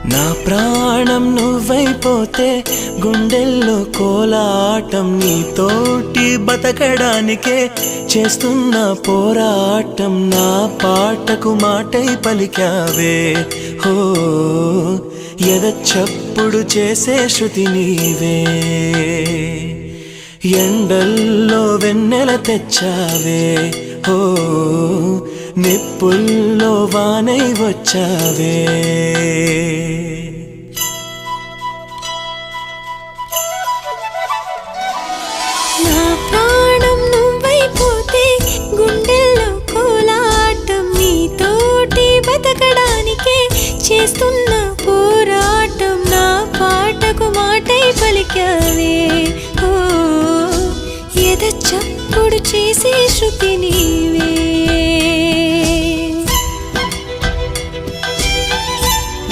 నా ప్రాణం నువ్వైపోతే గుండెల్లో కోలాటం నీతోటి బతకడానికే చేస్తున్న పోరాటం నా పాటకు మాటై పలికావే హో ఎద చప్పుడు చేసే శృతి నీవే ఎండల్లో వెన్నెల తెచ్చావే హో నిప్పుల్లో వానై వచ్చావే నా ప్రాణం నువ్వైపోతే గుండెల్లో కోలాటం నీతోటి బతకడానికే చేస్తున్న పోరాటం నా పాటకు మాటై పలికావే ఓ ఎద చప్పుడు చేసే శృతి నీవే